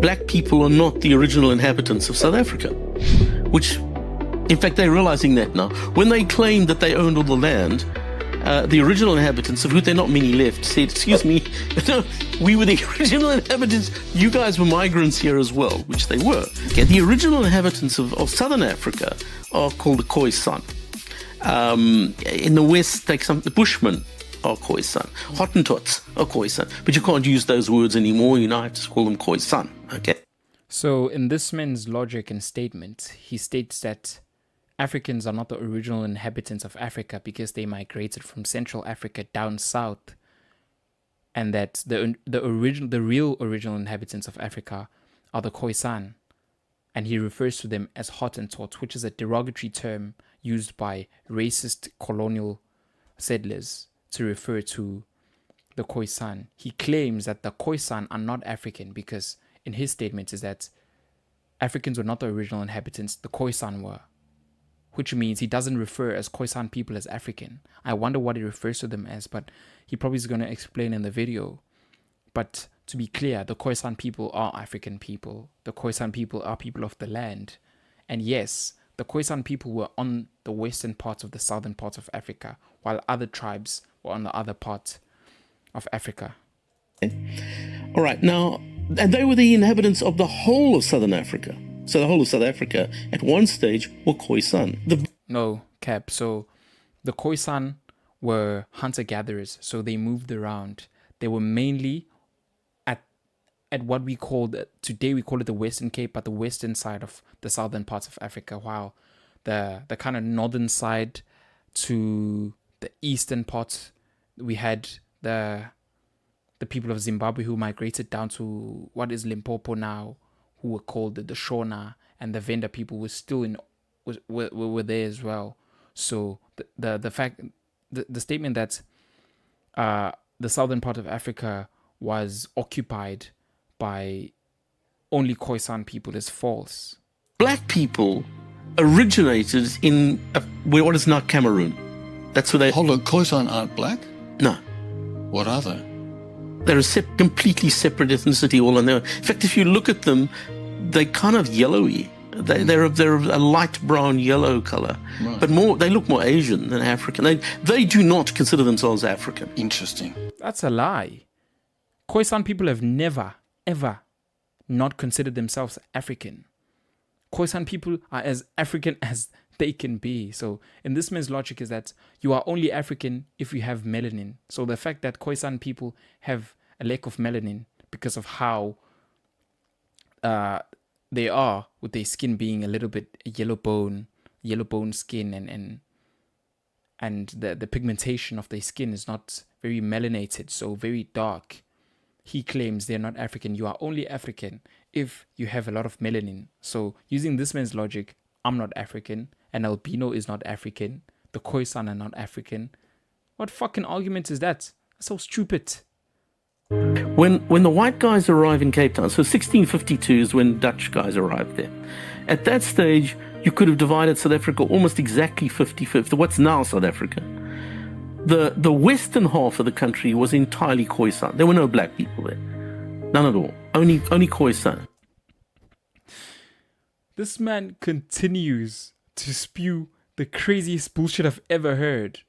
black people are not the original inhabitants of South Africa, which, in fact, they're realizing that now. When they claimed that they owned all the land, the original inhabitants, of whom there are not many left, said, excuse me, no, we were the original inhabitants. You guys were migrants here as well, which they were. Okay, the original inhabitants of southern Africa are called the Khoi-San. In the West, the Bushmen are Khoi-San. Hottentots are Khoi-San. But you can't use those words anymore. You now have to call them Khoi-San. Okay. So in this man's logic and statement, he states that Africans are not the original inhabitants of Africa because they migrated from Central Africa down south, and that the real original inhabitants of Africa are the Khoi-San, and he refers to them as Hottentots, which is a derogatory term used by racist colonial settlers to refer to the Khoi-San. He claims that the Khoi-San are not African because in his statement is that Africans were not the original inhabitants, the Khoi-San were. Which means he doesn't refer as Khoi-San people as African. I wonder what he refers to them as, but he probably is going to explain in the video. But to be clear, the Khoi-San people are African people. The Khoi-San people are people of the land. And yes, the Khoi-San people were on the western parts of the southern parts of Africa, while other tribes were on the other part of Africa. All right, now, and they were the inhabitants of the whole of southern Africa. So the whole of South Africa, at one stage, were Khoi-San. No, Cap. So the Khoi-San were hunter-gatherers, so they moved around. They were mainly at what we call, today we call it the Western Cape, but the western side of the southern parts of Africa, while the kind of northern side to the eastern parts, we had the people of Zimbabwe who migrated down to what is Limpopo now, who were called the Shona, and the Venda people were still were there as well. So the statement that the southern part of Africa was occupied by only Khoi-San people is false. Black people originated in what is now Cameroon. That's where they... Hold on, Khoi-San aren't black? No. What are they? They're a completely separate ethnicity all on their own. In fact, if you look at them, they're kind of yellowy. They're a light brown yellow color, right. But they look more Asian than African. They do not consider themselves African. Interesting. That's a lie. Khoi-San people have never, ever not considered themselves African. Khoi-San people are as African as they can be. So in this man's logic is that you are only African if you have melanin. So the fact that Khoi-San people have a lack of melanin because of how they are, with their skin being a little bit yellow bone skin, and the pigmentation of their skin is not very melanated, so very dark. He claims they're not African. You are only African if you have a lot of melanin. So using this man's logic, I'm not African, and albino is not African, the Khoi-San are not African. What fucking argument is that? That's so stupid. When the white guys arrive in Cape Town, so 1652 is when Dutch guys arrived there. At that stage, you could have divided South Africa almost exactly 50-50, what's now South Africa. The western half of the country was entirely Khoi-San. There were no black people there. None at all. Only Khoi-San. This man continues to spew the craziest bullshit I've ever heard.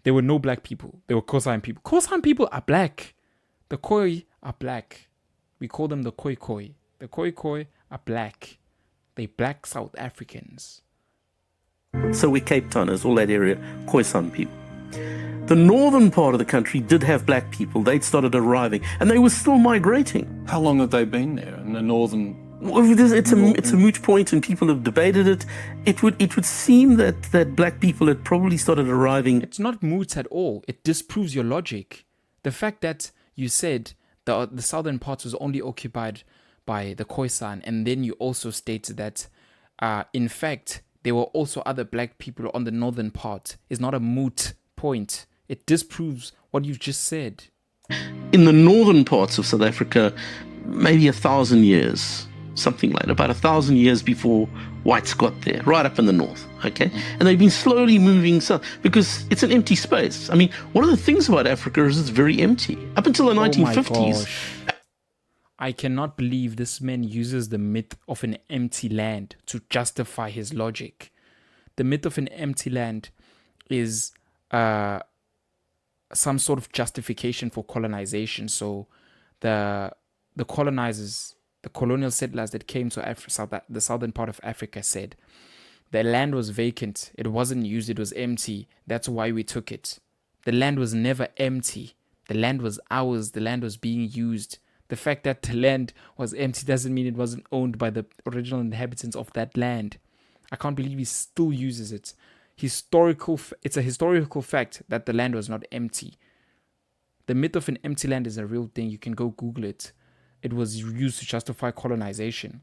There were no black people. There were Khoi-San people. Khoi-San people are black. The Khoi are black. We call them the Khoi. The Khoi are black. They black South Africans. So we're Cape Towners, all that area, Khoi-San people. The northern part of the country did have black people. They'd started arriving, and they were still migrating. How long have they been there in the northern? Well, it's a moot point, and people have debated it. It would seem that black people had probably started arriving. It's not moot at all. It disproves your logic. The fact that you said the southern part was only occupied by the Khoi-San, and then you also stated that, in fact, there were also other black people on the northern part, is not a moot point. It disproves what you just said. In the northern parts of South Africa, maybe 1,000 years, something like that, about 1,000 years before whites got there, right up in the north, okay? And they've been slowly moving south because it's an empty space. I mean, one of the things about Africa is it's very empty. Up until the 1950s. I cannot believe this man uses the myth of an empty land to justify his logic. The myth of an empty land is some sort of justification for colonization. So the colonizers, the colonial settlers that came to the southern part of Africa said the land was vacant. It wasn't used. It was empty. That's why we took it. The land was never empty. The land was ours. The land was being used. The fact that the land was empty doesn't mean it wasn't owned by the original inhabitants of that land. I can't believe he still uses it. It's a historical fact that the land was not empty. The myth of an empty land is a real thing. You can go Google it. It was used to justify colonization.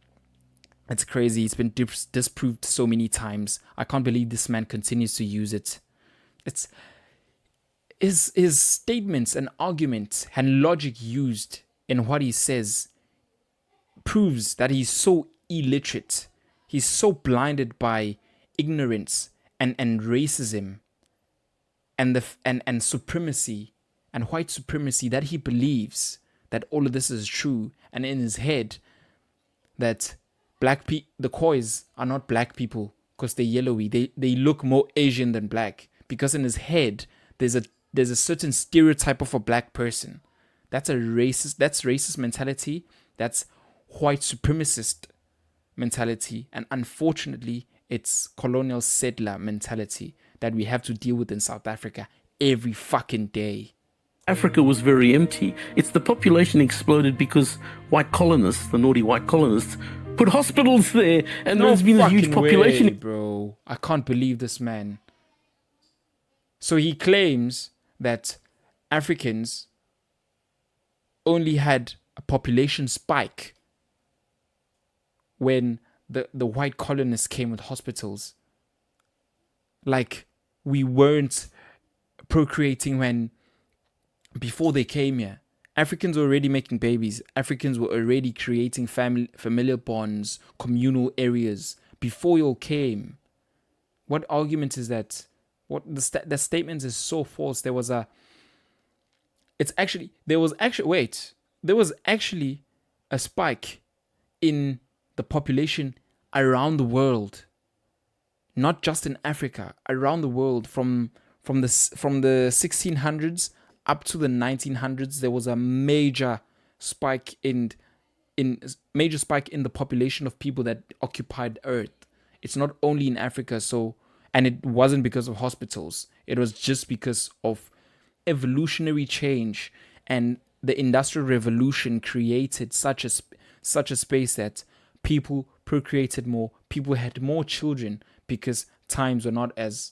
It's crazy. It's been disproved so many times. I can't believe this man continues to use it. It's his statements and arguments and logic used in what he says proves that he's so illiterate. He's so blinded by ignorance and racism and supremacy and white supremacy that he believes that all of this is true, and in his head that the Khois are not black people because they're yellowy. They look more Asian than black, because in his head there's a certain stereotype of a black person. That's racist mentality. That's white supremacist mentality, and unfortunately it's colonial settler mentality that we have to deal with in South Africa every fucking day. Africa was very empty. It's the population exploded because white colonists, the naughty white colonists, put hospitals there, and there's been a huge population. Way, bro. I can't believe this man. So he claims that Africans only had a population spike when the white colonists came with hospitals. Like, we weren't procreating before they came here. Africans were already making babies. Africans were already creating familial bonds, communal areas before you all came. What argument is that? The statement is so false. There was actually a spike in the population around the world, not just in Africa, around the world. From the 1600s up to the 1900s, there was a major spike in the population of people that occupied Earth. It's not only in Africa, and it wasn't because of hospitals. It was just because of evolutionary change, and the Industrial Revolution created such a space that people procreated more, people had more children, because times were not as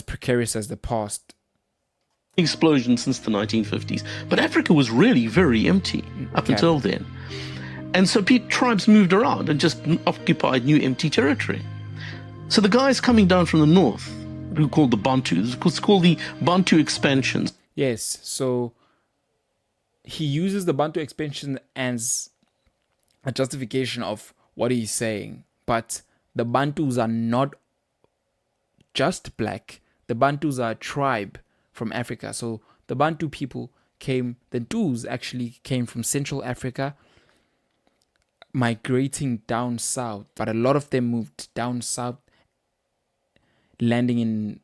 precarious as the past. Explosion since the 1950s, but Africa was really very empty up until then, and so tribes moved around and just occupied new empty territory. So the guys coming down from the north, who called the Bantus, it's called the Bantu expansions. Yes, so he uses the Bantu expansion as a justification of what he's saying, but the Bantus are not just black. The Bantus are a tribe from Africa. So the Bantu people the Dus actually came from Central Africa, migrating down south, but a lot of them moved down south, landing in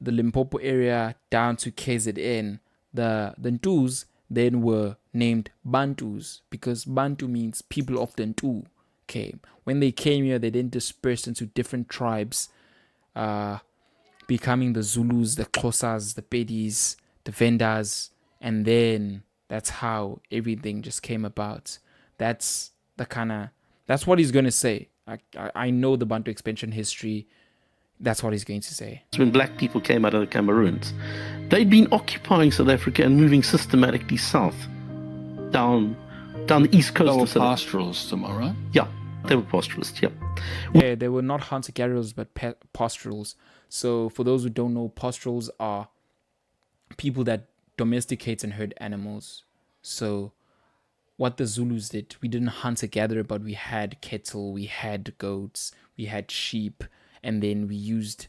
the Limpopo area down to KZN. The Dus then were named Bantus because Bantu means people of the Ntu came. When they came here, they then dispersed into different tribes, becoming the Zulus, the Xhosas, the Pedis, the Vendas, and then that's how everything just came about. That's what he's going to say. I know the Bantu expansion history. That's what he's going to say. When black people came out of the Cameroons, they'd been occupying South Africa and moving systematically south, down the east coast They were of South Africa. pastoralists, am I right? Yeah, they were pastoralists, yeah. Yeah, they were not hunter-gatherers, but pastorals. So for those who don't know, pastorals are people that domesticate and herd animals. So what the Zulus did, we didn't hunter-gatherer, but we had cattle, we had goats, we had sheep, and then we used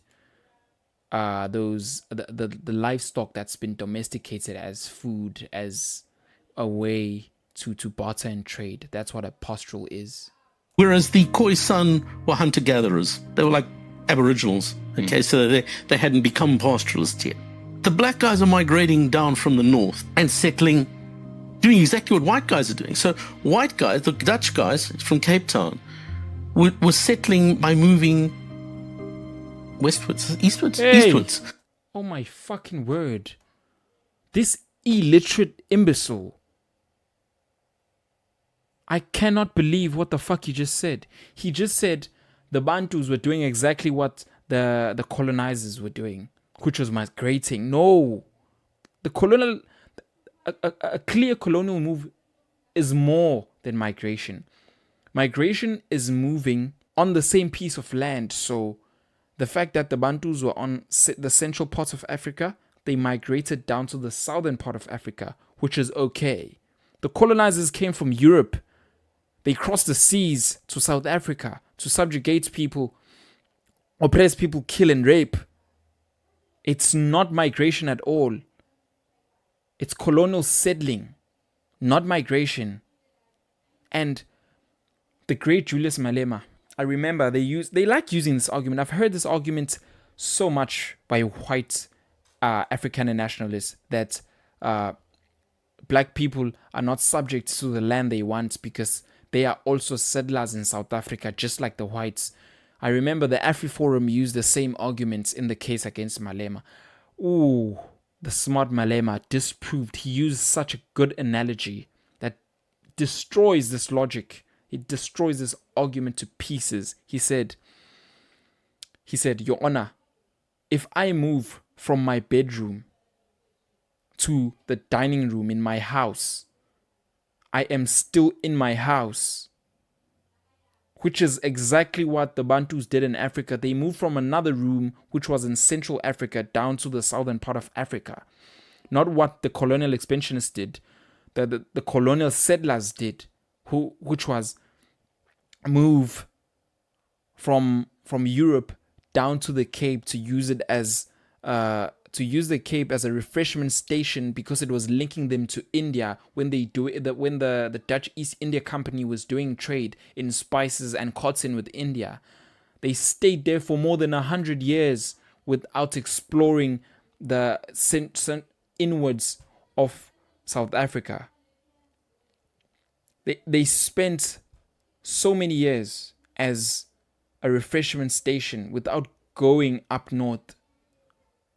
the livestock that's been domesticated as food, as a way to barter and trade. That's what a pastoral is. Whereas the Khoi-San were hunter-gatherers. They were like aboriginals, okay? So they hadn't become pastoralists yet. The black guys are migrating down from the north and settling, doing exactly what white guys are doing. So white guys, the Dutch guys from Cape Town, were settling by moving westwards, eastwards, eastwards. Oh my fucking word. This illiterate imbecile. I cannot believe what the fuck he just said. He just said the Bantus were doing exactly what the colonizers were doing, which was migrating. No. A clear colonial move is more than migration. Migration is moving on the same piece of land. So the fact that the Bantus were on the central part of Africa, they migrated down to the southern part of Africa, which is okay. The colonizers came from Europe. They crossed the seas to South Africa to subjugate people, oppress people, kill and rape. It's not migration at all. It's colonial settling, not migration. And the great Julius Malema, I remember they like using this argument. I've heard this argument so much by white Afrikaner nationalists that black people are not subject to the land they want because they are also settlers in South Africa, just like the whites. I remember the AfriForum used the same arguments in the case against Malema. Ooh, the smart Malema disproved. He used such a good analogy that destroys this logic. It destroys this argument to pieces. He said, Your Honor, if I move from my bedroom to the dining room in my house, I am still in my house, which is exactly what the Bantus did in Africa. They moved from another room, which was in Central Africa, down to the southern part of Africa. Not what the colonial expansionists did, the colonial settlers did, which was move from Europe down to the Cape to use it as the Cape as a refreshment station because it was linking them to India when the Dutch East India Company was doing trade in spices and cotton with India. They stayed there for more than 100 years without exploring the inwards of South Africa. They spent so many years as a refreshment station without going up north,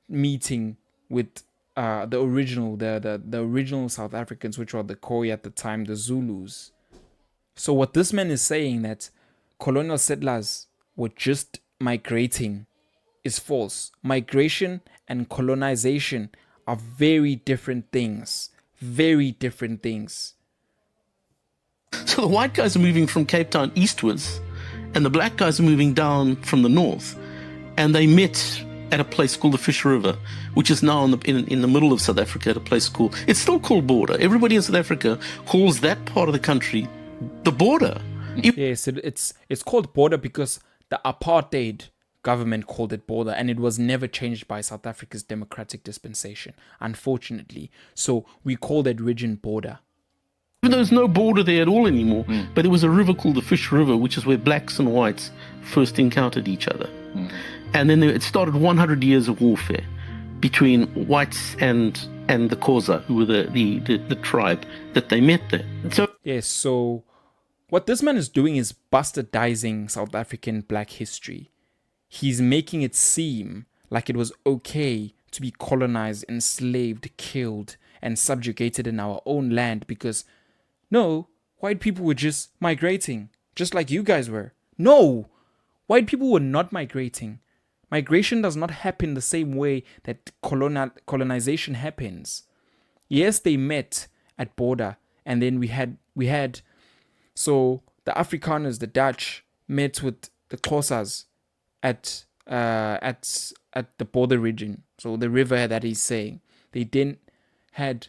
meeting with the original South Africans, which were the Khoi at the time, the Zulus. So what this man is saying, that colonial settlers were just migrating, is false. Migration and colonization are very different things. Very different things. So the white guys are moving from Cape Town eastwards, and the black guys are moving down from the north, and they met at a place called the Fish River, which is now in the middle of South Africa, at a place called, it's still called border. Everybody in South Africa calls that part of the country the border. Yes, it's called border because the apartheid government called it border, and it was never changed by South Africa's democratic dispensation, unfortunately. So we call that region border. Even though there's no border there at all anymore, but there was a river called the Fish River, which is where blacks and whites first encountered each other. And then it started 100 years of warfare between whites and the Xhosa, who were the tribe that they met there. So what this man is doing is bastardizing South African black history. He's making it seem like it was okay to be colonized, enslaved, killed, and subjugated in our own land because, no, white people were just migrating, just like you guys were. No, white people were not migrating. Migration does not happen the same way that colonization happens. Yes, they met at border, and then we had so the Afrikaners, the Dutch, met with the Xhosas at the border region. So the river that he's saying, they then had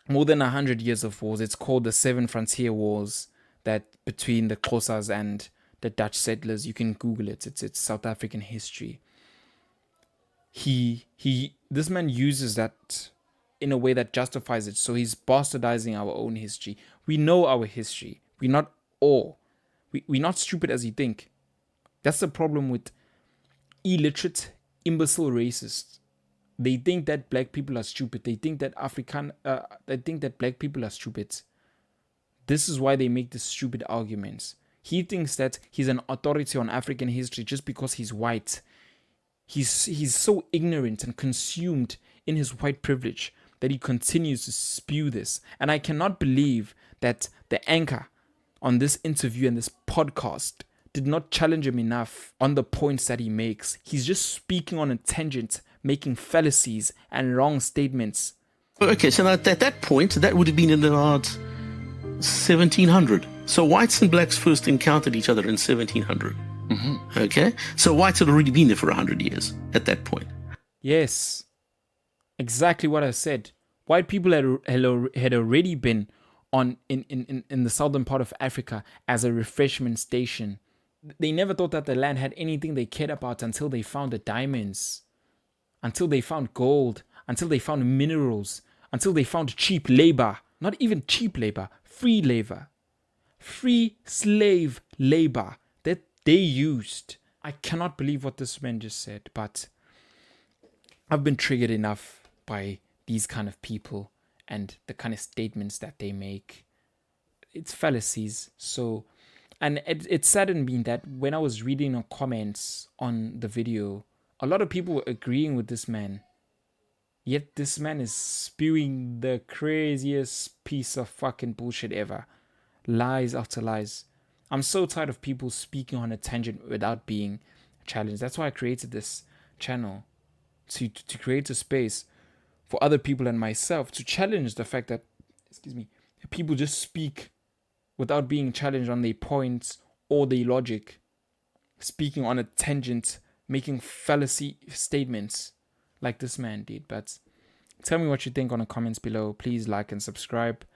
more than 100 years of wars. It's called the Seven Frontier Wars, that between the Xhosas and the Dutch settlers. You can Google it. It's South African history. This man uses that in a way that justifies it. So he's bastardizing our own history. We know our history. We're not all. We're not stupid as you think. That's the problem with illiterate, imbecile racists. They think that black people are stupid. They think that they think that black people are stupid. This is why they make these stupid arguments. He thinks that he's an authority on African history just because he's white. He's so ignorant and consumed in his white privilege that he continues to spew this. And I cannot believe that the anchor on this interview and this podcast did not challenge him enough on the points that he makes. He's just speaking on a tangent, making fallacies and wrong statements. Okay, so at that point, that would have been in about 1700. So whites and blacks first encountered each other in 1700. Mm-hmm. Okay, so whites had already been there for 100 years at that point. Yes, exactly what I said. White people had already been in the southern part of Africa as a refreshment station. They never thought that the land had anything they cared about until they found the diamonds, until they found gold, until they found minerals, until they found cheap labor. Not even cheap labor, free labor. Free slave labor that they used. I cannot believe what this man just said, but I've been triggered enough by these kind of people and the kind of statements that they make. It's fallacies. So, and it saddened me that when I was reading the comments on the video, a lot of people were agreeing with this man. Yet this man is spewing the craziest piece of fucking bullshit ever. Lies after lies. I'm so tired of people speaking on a tangent without being challenged. That's why I created this channel. To create a space for other people and myself to challenge the fact that, people just speak without being challenged on their points or their logic. Speaking on a tangent, making fallacy statements like this man did. But tell me what you think on the comments below. Please like and subscribe.